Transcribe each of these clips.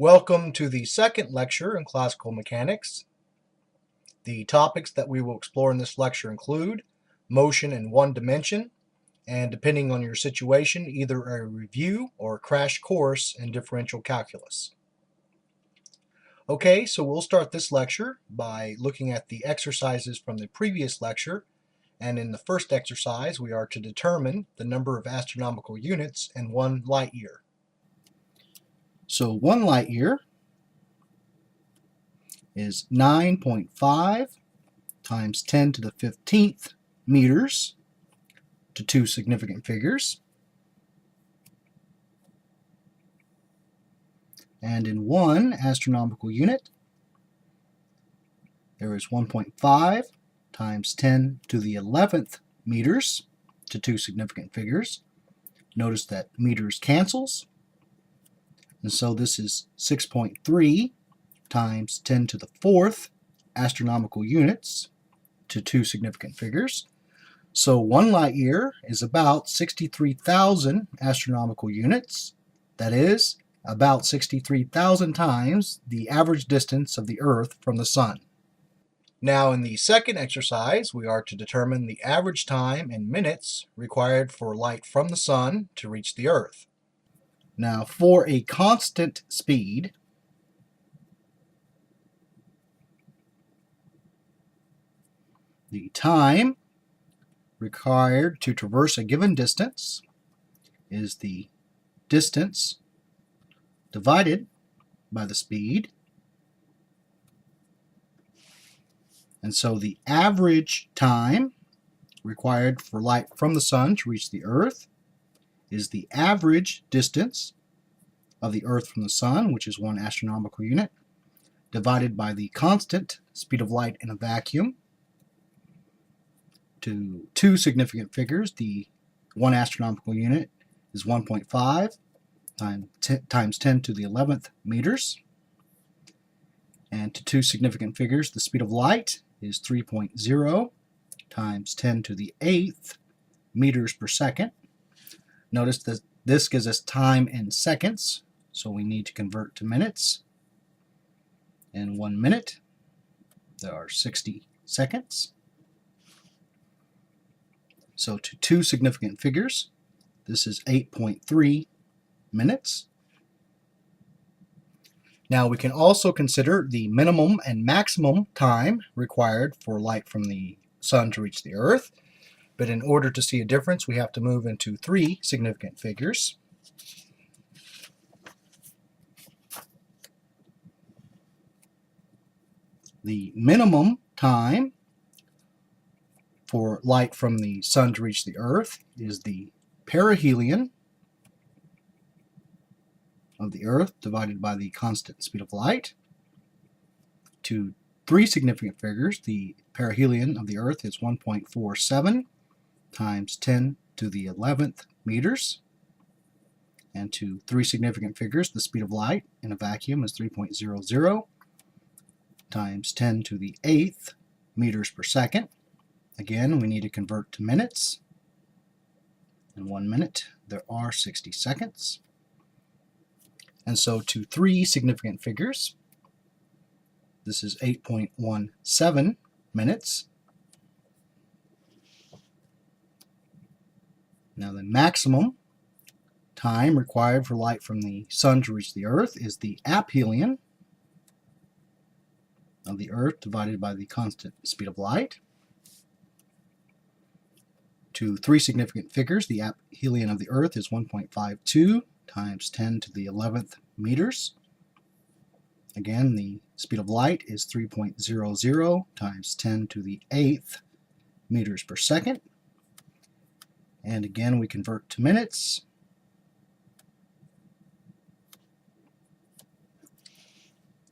Welcome to the second lecture in classical mechanics. The topics that we will explore in this lecture include motion in one dimension, and depending on your situation, either a review or a crash course in differential calculus. Okay, so we'll start this lecture by looking at the exercises from the previous lecture, and in the first exercise we are to determine the number of astronomical units in 1 light year. So 1 light year is 9.5 times 10 to the 15th meters to two significant figures. And in 1 astronomical unit, there is 1.5 times 10 to the 11th meters to two significant figures. Notice that meters cancels. And so this is 6.3 times 10 to the 4th astronomical units to two significant figures. So 1 light year is about 63,000 astronomical units. That is about 63,000 times the average distance of the Earth from the Sun. Now in the second exercise, we are to determine the average time in minutes required for light from the Sun to reach the Earth. Now for a constant speed, the time required to traverse a given distance is the distance divided by the speed. And so the average time required for light from the Sun to reach the Earth is the average distance of the Earth from the Sun, which is 1 astronomical unit, divided by the constant speed of light in a vacuum. To two significant figures, the 1 astronomical unit is 1.5 times 10 to the 11th meters. And to two significant figures, the speed of light is 3.0 times 10 to the 8th meters per second. Notice that this gives us time in seconds, so we need to convert to minutes. In 1 minute, there are 60 seconds. So to two significant figures, this is 8.3 minutes. Now we can also consider the minimum and maximum time required for light from the Sun to reach the Earth. But in order to see a difference, we have to move into 3 significant figures. The minimum time for light from the Sun to reach the Earth is the perihelion of the Earth divided by the constant speed of light. To 3 significant figures, the perihelion of the Earth is 1.47 times 10 to the 11th meters. And to 3 significant figures, the speed of light in a vacuum is 3.00 times 10 to the 8th meters per second. Again, we need to convert to minutes. In 1 minute, there are 60 seconds. And so to 3 significant figures, this is 8.17 minutes. Now the maximum time required for light from the Sun to reach the Earth is the aphelion of the Earth divided by the constant speed of light. To 3 significant figures, the aphelion of the Earth is 1.52 times 10 to the 11th meters. Again, the speed of light is 3.00 times 10 to the 8th meters per second. And again, we convert to minutes.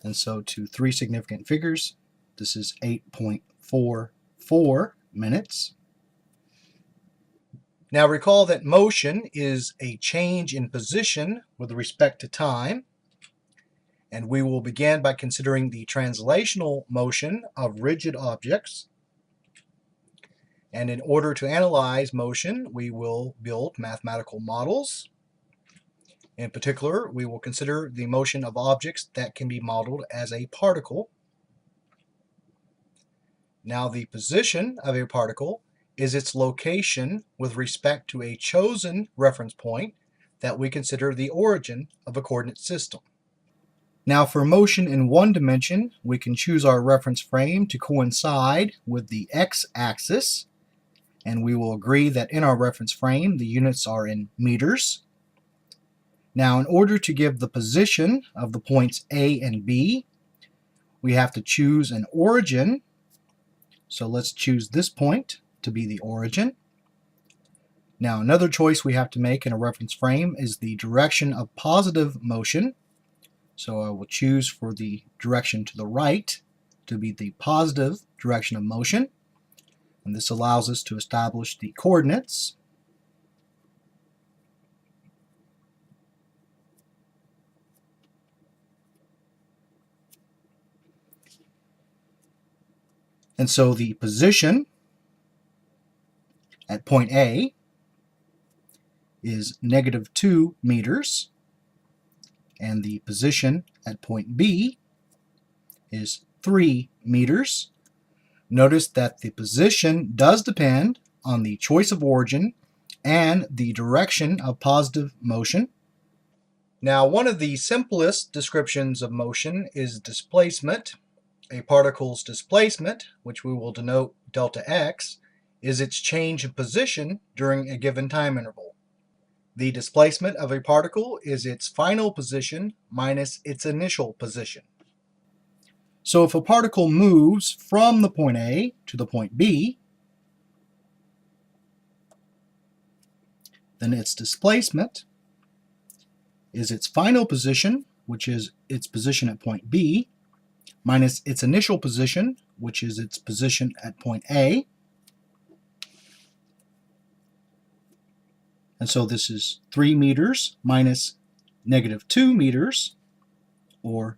And so to 3 significant figures, this is 8.44 minutes. Now recall that motion is a change in position with respect to time, and we will begin by considering the translational motion of rigid objects. And in order to analyze motion, we will build mathematical models. In particular, we will consider the motion of objects that can be modeled as a particle. Now, the position of a particle is its location with respect to a chosen reference point that we consider the origin of a coordinate system. Now, for motion in one dimension, we can choose our reference frame to coincide with the x-axis, and we will agree that in our reference frame the units are in meters. Now, in order to give the position of the points A and B, we have to choose an origin. So let's choose this point to be the origin. Now, another choice we have to make in a reference frame is the direction of positive motion. So I will choose for the direction to the right to be the positive direction of motion. And this allows us to establish the coordinates. And so the position at point A is -2 meters, and the position at point B is 3 meters. Notice that the position does depend on the choice of origin and the direction of positive motion. Now, one of the simplest descriptions of motion is displacement. A particle's displacement, which we will denote delta x, is its change of position during a given time interval. The displacement of a particle is its final position minus its initial position. So if a particle moves from the point A to the point B, then its displacement is its final position, which is its position at point B, minus its initial position, which is its position at point A. And so this is 3 meters minus -2 meters, or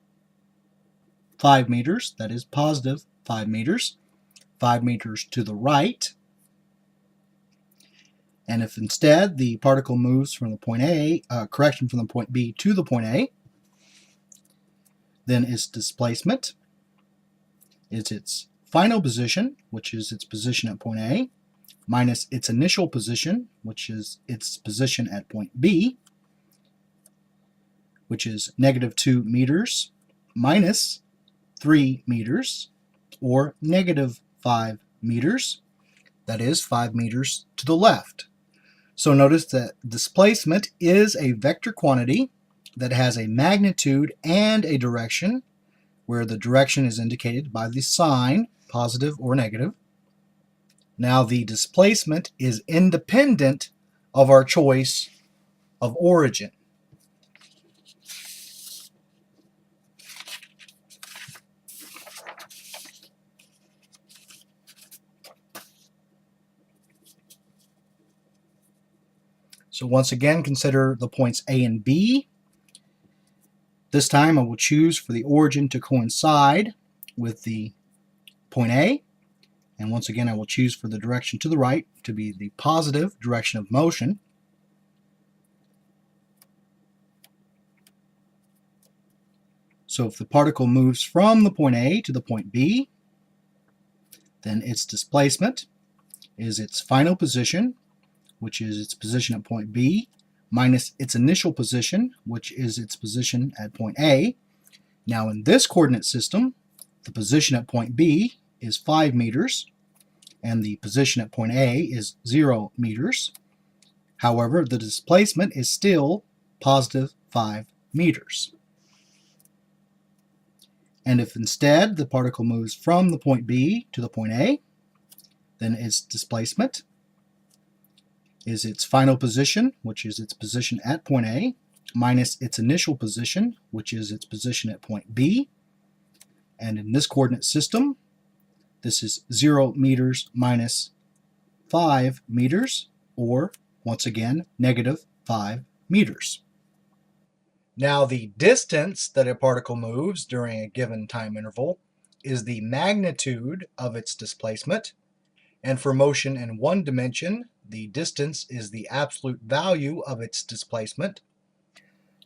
5 meters, that is positive 5 meters, 5 meters to the right. And if instead the particle moves from the point A, from the point B to the point A, then its displacement is its final position, which is its position at point A, minus its initial position, which is its position at point B, which is -2 meters minus 3 meters, or -5 meters, that is 5 meters to the left. So notice that displacement is a vector quantity that has a magnitude and a direction, where the direction is indicated by the sign, positive or negative. Now, the displacement is independent of our choice of origin. So once again, consider the points A and B. This time I will choose for the origin to coincide with the point A. And once again, I will choose for the direction to the right to be the positive direction of motion. So if the particle moves from the point A to the point B, then its displacement is its final position, which is its position at point B, minus its initial position, which is its position at point A. Now in this coordinate system, the position at point B is 5 meters, and the position at point A is 0 meters. However, the displacement is still positive 5 meters. And if instead the particle moves from the point B to the point A, then its displacement is its final position, which is its position at point A, minus its initial position, which is its position at point B. And in this coordinate system, this is 0 meters minus 5 meters, or once again, -5 meters. Now, the distance that a particle moves during a given time interval is the magnitude of its displacement. And for motion in one dimension, the distance is the absolute value of its displacement.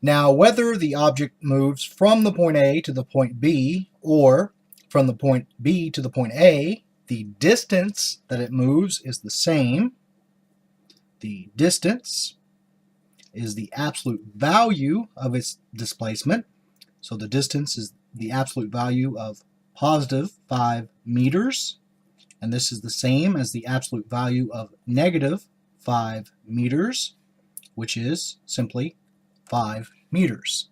Now, whether the object moves from the point A to the point B or from the point B to the point A, the distance that it moves is the same. The distance is the absolute value of its displacement. So the distance is the absolute value of positive 5 meters, and this is the same as the absolute value of negative 5 meters, which is simply 5 meters.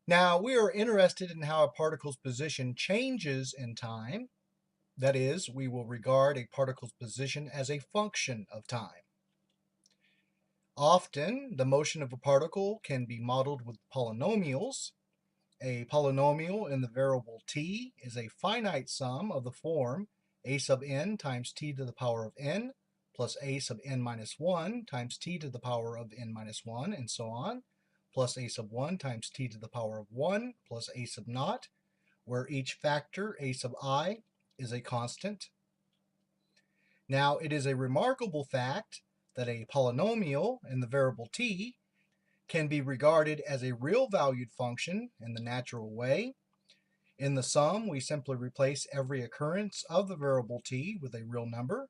Now, we are interested in how a particle's position changes in time. That is, we will regard a particle's position as a function of time. Often, the motion of a particle can be modeled with polynomials. A polynomial in the variable t is a finite sum of the form a sub n times t to the power of n plus a sub n minus 1 times t to the power of n minus 1, and so on, plus a sub 1 times t to the power of 1 plus a sub naught, where each factor, a sub I, is a constant. Now, it is a remarkable fact that a polynomial in the variable t can be regarded as a real-valued function in the natural way. In the sum, we simply replace every occurrence of the variable t with a real number.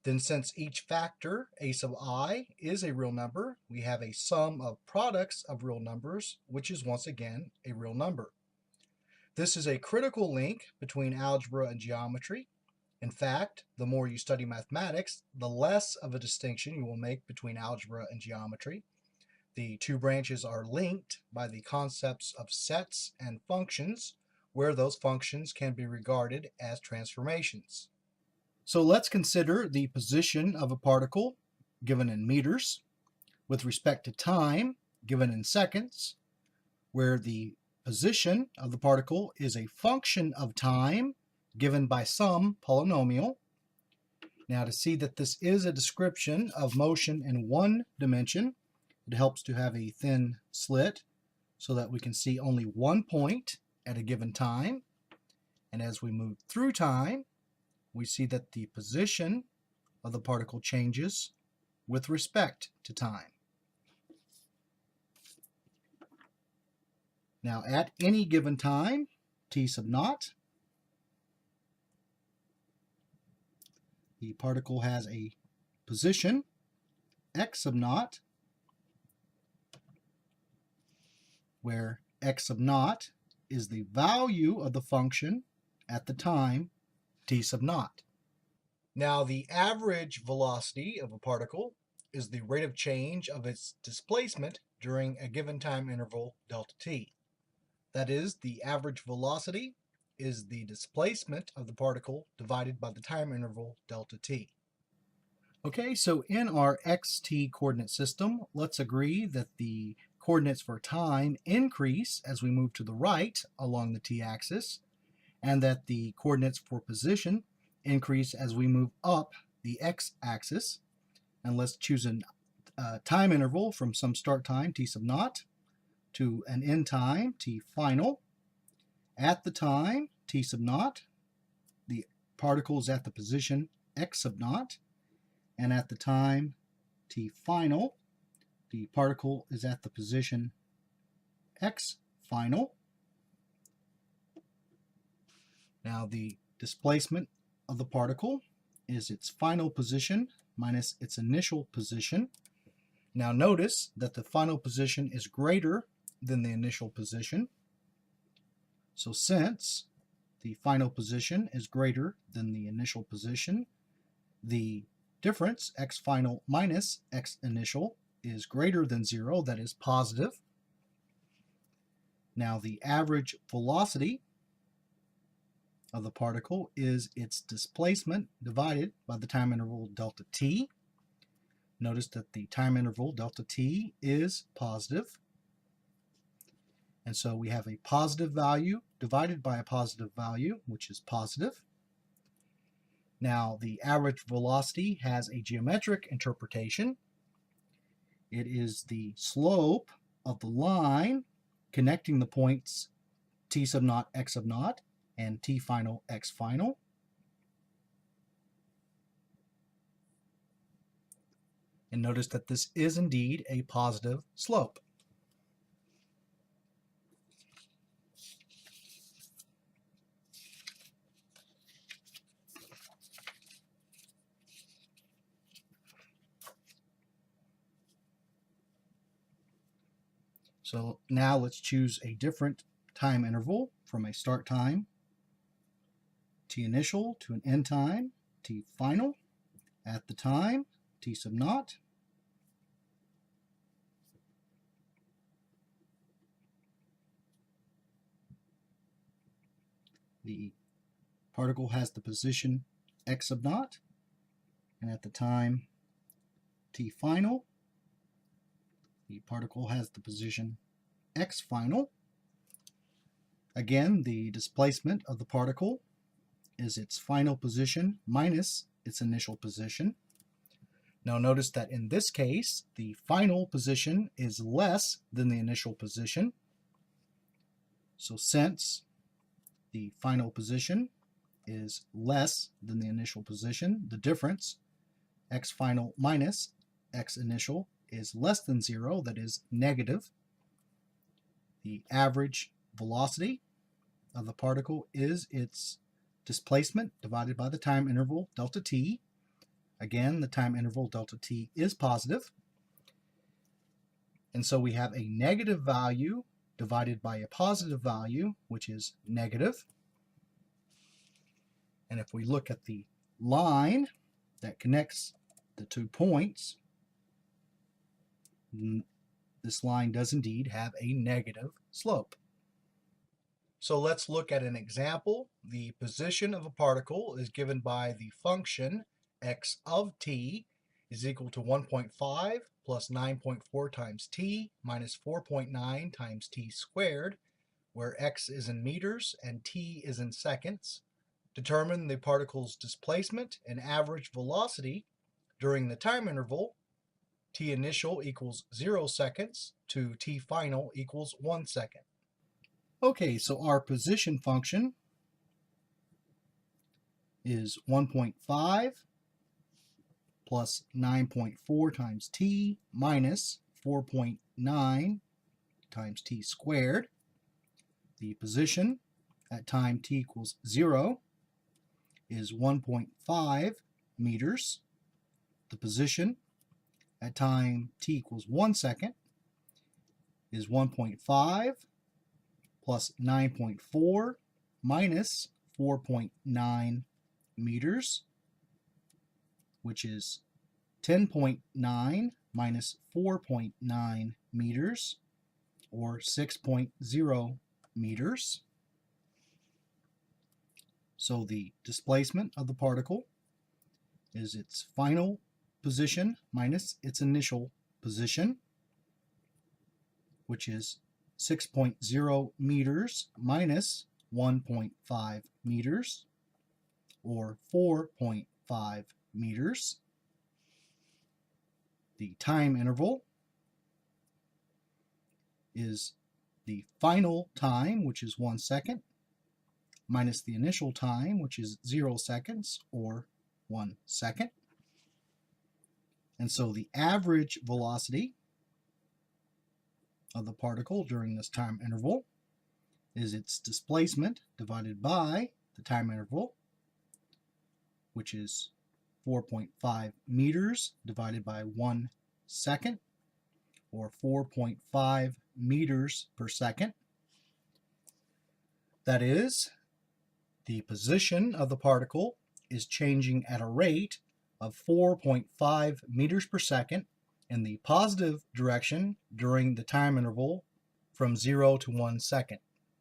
Then, since each factor, a sub I, is a real number, we have a sum of products of real numbers, which is once again a real number. This is a critical link between algebra and geometry. In fact, the more you study mathematics, the less of a distinction you will make between algebra and geometry. The two branches are linked by the concepts of sets and functions, where those functions can be regarded as transformations. So let's consider the position of a particle given in meters with respect to time given in seconds, where the position of the particle is a function of time given by some polynomial. Now, to see that this is a description of motion in one dimension, it helps to have a thin slit so that we can see only one point at a given time. And as we move through time, we see that the position of the particle changes with respect to time. Now, at any given time, t sub naught, the particle has a position, x sub naught, where x sub naught is the value of the function at the time t sub naught. Now, the average velocity of a particle is the rate of change of its displacement during a given time interval delta t. That is, the average velocity is the displacement of the particle divided by the time interval delta t. Okay, so in our xt coordinate system, let's agree that the coordinates for time increase as we move to the right along the t-axis, and that the coordinates for position increase as we move up the x-axis. And let's choose a time interval from some start time, t sub naught, to an end time, t final. At the time, t sub naught, the particle is at the position x sub naught, and at the time t final, the particle is at the position x final. Now, the displacement of the particle is its final position minus its initial position. Now, notice that the final position is greater than the initial position. So since the final position is greater than the initial position, the difference, x final minus x initial, is greater than 0, that is positive. Now, the average velocity of the particle is its displacement divided by the time interval delta t. Notice that the time interval delta t is positive. And so we have a positive value divided by a positive value, which is positive. Now, the average velocity has a geometric interpretation. It is the slope of the line connecting the points t sub naught, x sub naught, and t final, x final. And notice that this is indeed a positive slope. So now let's choose a different time interval from a start time, t initial, to an end time, t final, at the time, t sub naught. The particle has the position x sub naught, and at the time t final, the particle has the position x final. Again, the displacement of the particle is its final position minus its initial position. Now notice that in this case, the final position is less than the initial position. So since the final position is less than the initial position, the difference, x final minus x initial, is less than 0, that is negative. The average velocity of the particle is its displacement divided by the time interval delta t. Again, the time interval delta t is positive. And so we have a negative value divided by a positive value, which is negative. And if we look at the line that connects the 2 points, this line does indeed have a negative slope. So let's look at an example. The position of a particle is given by the function x of t is equal to 1.5 plus 9.4 times t minus 4.9 times t squared, where x is in meters and t is in seconds. Determine the particle's displacement and average velocity during the time interval t initial equals 0 seconds to t final equals 1 second. Okay, so our position function is 1.5 plus 9.4 times t minus 4.9 times t squared. The position at time t equals 0 is 1.5 meters. The position at time t equals 1 second is 1.5 plus 9.4 minus 4.9 meters, which is 10.9 minus 4.9 meters, or 6.0 meters. So the displacement of the particle is its final position minus its initial position, which is 6.0 meters minus 1.5 meters, or 4.5 meters. The time interval is the final time, which is 1 second, minus the initial time, which is 0 seconds, or 1 second. And so the average velocity of the particle during this time interval is its displacement divided by the time interval, which is 4.5 meters divided by 1 second, or 4.5 meters per second. That is, the position of the particle is changing at a rate of 4.5 meters per second in the positive direction during the time interval from 0 to 1 second.